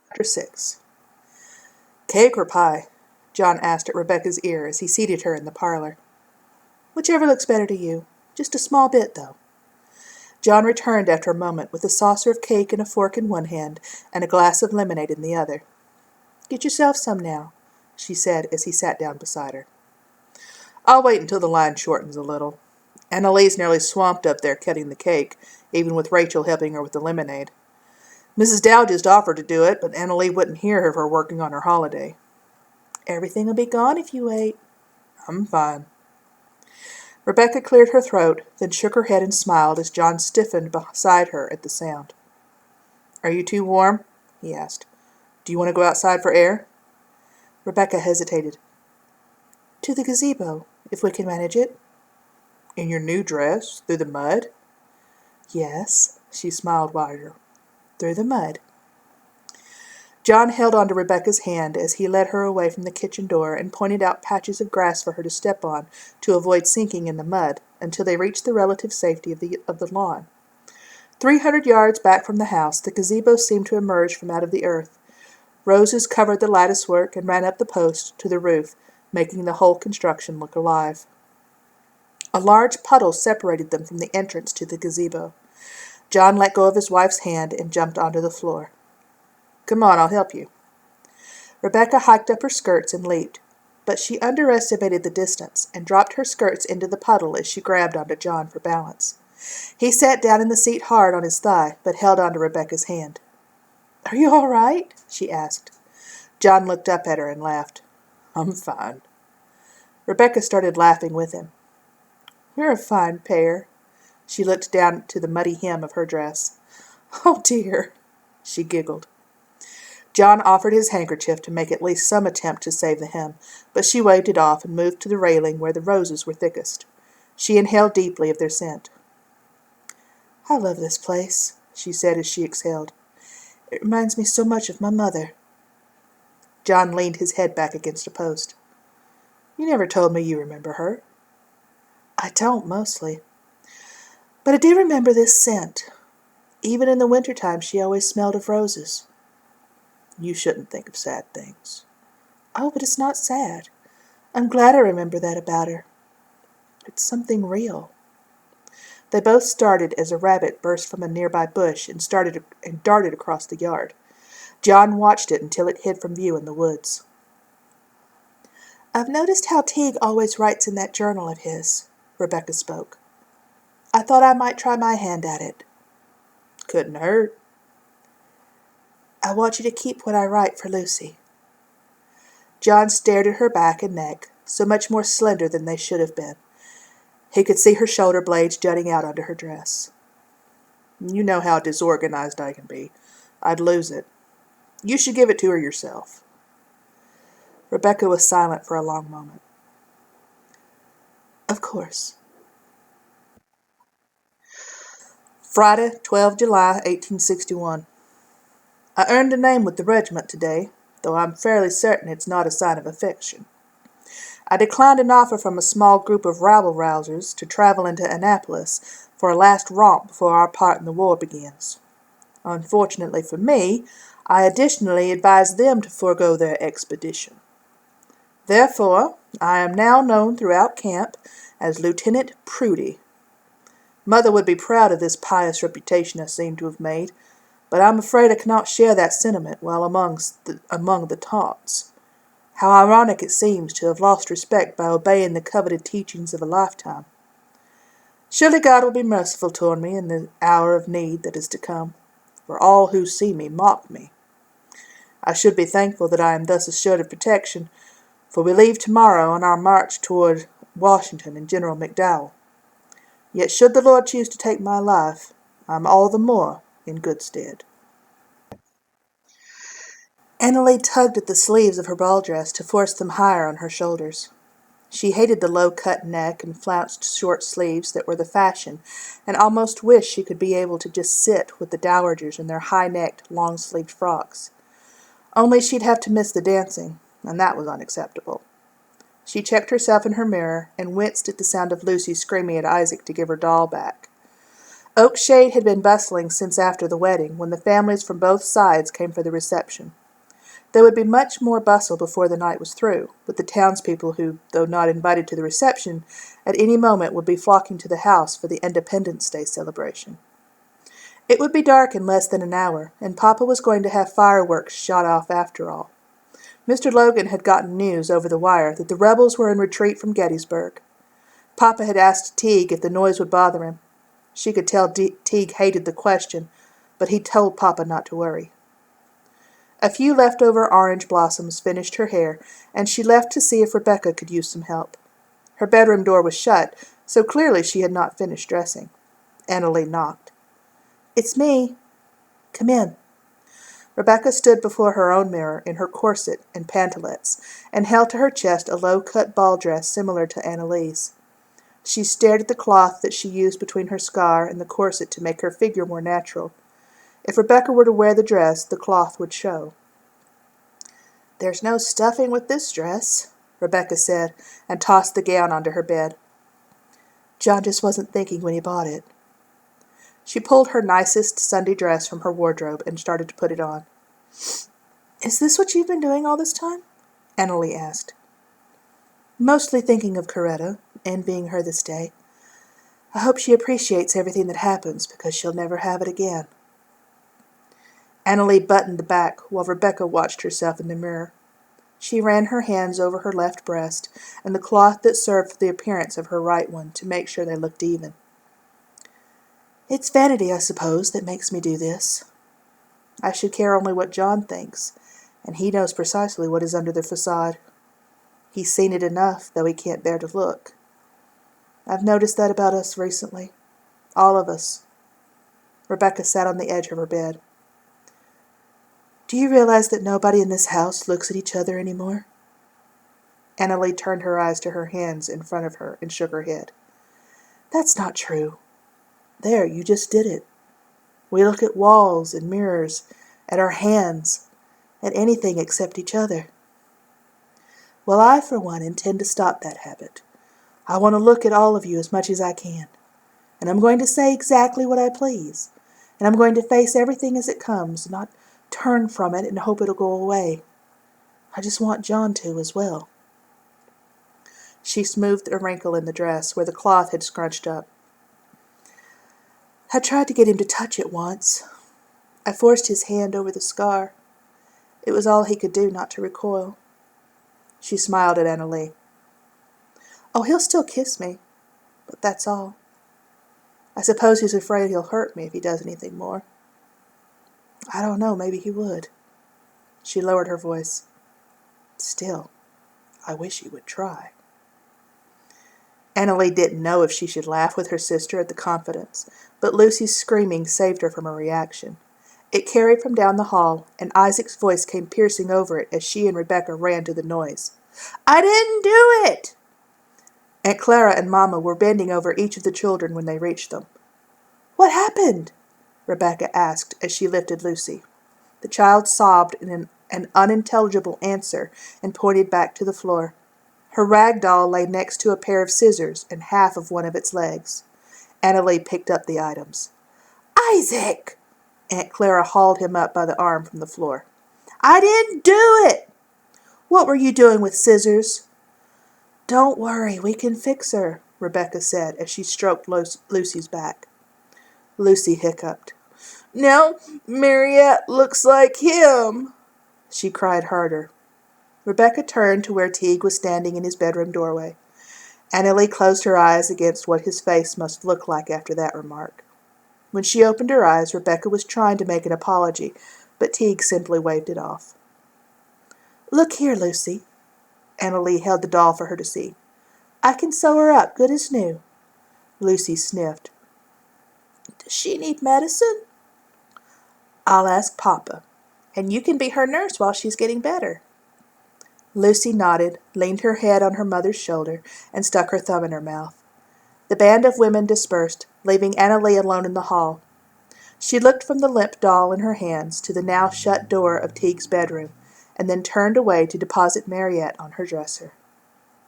Chapter 6. "Cake or pie?" John asked at Rebecca's ear as he seated her in the parlor. "Whichever looks better to you. Just a small bit, though." John returned after a moment with a saucer of cake and a fork in one hand and a glass of lemonade in the other. "Get yourself some now," she said as he sat down beside her. "I'll wait until the line shortens a little. Annalee's nearly swamped up there cutting the cake, even with Rachel helping her with the lemonade. Mrs. Dow just offered to do it, but Annalee wouldn't hear of her working on her holiday." "Everything'll be gone if you wait." "I'm fine." Rebecca cleared her throat, then shook her head and smiled as John stiffened beside her at the sound. "Are you too warm?" he asked. "Do you want to go outside for air?" Rebecca hesitated. "To the gazebo, if we can manage it." "In your new dress? Through the mud?" "Yes." She smiled wider. "Through the mud." John held on to Rebecca's hand as he led her away from the kitchen door and pointed out patches of grass for her to step on to avoid sinking in the mud until they reached the relative safety of the lawn. 300 yards back from the house, the gazebo seemed to emerge from out of the earth. Roses covered the latticework and ran up the post to the roof, making the whole construction look alive. A large puddle separated them from the entrance to the gazebo. John let go of his wife's hand and jumped onto the floor. "Come on, I'll help you." Rebecca hiked up her skirts and leaped, but she underestimated the distance and dropped her skirts into the puddle as she grabbed onto John for balance. He sat down in the seat hard on his thigh, but held onto Rebecca's hand. "Are you all right?" she asked. John looked up at her and laughed. "I'm fine." Rebecca started laughing with him. "We're a fine pair." She looked down to the muddy hem of her dress. "Oh, dear," she giggled. John offered his handkerchief to make at least some attempt to save the hem, but she waved it off and moved to the railing where the roses were thickest. She inhaled deeply of their scent. "I love this place," she said as she exhaled. "It reminds me so much of my mother." John leaned his head back against a post. "You never told me you remember her." "I don't, mostly. But I do remember this scent. Even in the winter-time she always smelled of roses." "You shouldn't think of sad things." "Oh, but it's not sad. I'm glad I remember that about her. It's something real." They both started as a rabbit burst from a nearby bush and darted across the yard. John watched it until it hid from view in the woods. "I've noticed how Teague always writes in that journal of his," Rebecca spoke. "I thought I might try my hand at it." "Couldn't hurt." "I want you to keep what I write for Lucy." John stared at her back and neck, so much more slender than they should have been. He could see her shoulder blades jutting out under her dress. "You know how disorganized I can be. I'd lose it. You should give it to her yourself." Rebecca was silent for a long moment. "Of course." Friday, 12 July, 1861. "I earned a name with the regiment today, though I'm fairly certain it's not a sign of affection. I declined an offer from a small group of rabble-rousers to travel into Annapolis for a last romp before our part in the war begins. Unfortunately for me, I additionally advised them to forego their expedition. Therefore, I am now known throughout camp as Lieutenant Prudy. Mother would be proud of this pious reputation I seem to have made, but I'm afraid I cannot share that sentiment while among the taunts. How ironic it seems to have lost respect by obeying the coveted teachings of a lifetime. Surely God will be merciful toward me in the hour of need that is to come, for all who see me mock me. I should be thankful that I am thus assured of protection, for we leave tomorrow on our march toward Washington and General McDowell. Yet should the Lord choose to take my life, I am all the more in good stead." Annalee tugged at the sleeves of her ball dress to force them higher on her shoulders. She hated the low-cut neck and flounced short sleeves that were the fashion, and almost wished she could be able to just sit with the dowagers in their high-necked, long-sleeved frocks. Only she'd have to miss the dancing, and that was unacceptable. She checked herself in her mirror and winced at the sound of Lucy screaming at Isaac to give her doll back. Oakshade had been bustling since after the wedding, when the families from both sides came for the reception. There would be much more bustle before the night was through, with the townspeople who, though not invited to the reception, at any moment would be flocking to the house for the Independence Day celebration. It would be dark in less than an hour, and Papa was going to have fireworks shot off after all. Mr. Logan had gotten news over the wire that the rebels were in retreat from Gettysburg. Papa had asked Teague if the noise would bother him. She could tell Teague hated the question, but he told Papa not to worry. A few leftover orange blossoms finished her hair, and she left to see if Rebecca could use some help. Her bedroom door was shut, so clearly she had not finished dressing. Annalee knocked. "It's me." "Come in." Rebecca stood before her own mirror in her corset and pantalettes, and held to her chest a low-cut ball dress similar to Annalee's. She stared at the cloth that she used between her scar and the corset to make her figure more natural. If Rebecca were to wear the dress, the cloth would show. "There's no stuffing with this dress," Rebecca said, and tossed the gown onto her bed. "John just wasn't thinking when he bought it." She pulled her nicest Sunday dress from her wardrobe and started to put it on. "Is this what you've been doing all this time?" Annalee asked. "Mostly thinking of Coretta, envying her this day. I hope she appreciates everything that happens, because she'll never have it again." Annalee buttoned the back while Rebecca watched herself in the mirror. She ran her hands over her left breast and the cloth that served for the appearance of her right one to make sure they looked even. "It's vanity, I suppose, that makes me do this. I should care only what John thinks, and he knows precisely what is under the facade. He's seen it enough, though he can't bear to look. I've noticed that about us recently. All of us." Rebecca sat on the edge of her bed. "Do you realize that nobody in this house looks at each other anymore?" Annalee turned her eyes to her hands in front of her and shook her head. "That's not true. There, you just did it. We look at walls and mirrors, at our hands, at anything except each other. Well, I, for one, intend to stop that habit. I want to look at all of you as much as I can. And I'm going to say exactly what I please. And I'm going to face everything as it comes, not turn from it and hope it'll go away. I just want John to as well." She smoothed a wrinkle in the dress where the cloth had scrunched up. "I tried to get him to touch it once. I forced his hand over the scar. It was all he could do not to recoil." She smiled at Annalee. "Oh, he'll still kiss me, but that's all. I suppose he's afraid he'll hurt me if he does anything more. I don't know, maybe he would." She lowered her voice. "Still, I wish he would try." Annalee didn't know if she should laugh with her sister at the confidence, but Lucy's screaming saved her from a reaction. It carried from down the hall, and Isaac's voice came piercing over it as she and Rebecca ran to the noise. "I didn't do it!" Aunt Clara and Mama were bending over each of the children when they reached them. "What happened?" Rebecca asked as she lifted Lucy. The child sobbed in an unintelligible answer and pointed back to the floor. Her rag doll lay next to a pair of scissors and half of one of its legs. Annalee picked up the items. "Isaac!" Aunt Clara hauled him up by the arm from the floor. "I didn't do it!" "What were you doing with scissors?" "Don't worry, we can fix her," Rebecca said as she stroked Lucy's back. Lucy hiccuped. "Now Mariette looks like him." She cried harder. Rebecca turned to where Teague was standing in his bedroom doorway. Annalee closed her eyes against what his face must look like after that remark. When she opened her eyes, Rebecca was trying to make an apology, but Teague simply waved it off. "Look here, Lucy." Annalee held the doll for her to see. "I can sew her up good as new." Lucy sniffed. "Does she need medicine?" "I'll ask Papa, and you can be her nurse while she's getting better." Lucy nodded, leaned her head on her mother's shoulder, and stuck her thumb in her mouth. The band of women dispersed, leaving Annalee alone in the hall. She looked from the limp doll in her hands to the now shut door of Teague's bedroom, and then turned away to deposit Mariette on her dresser.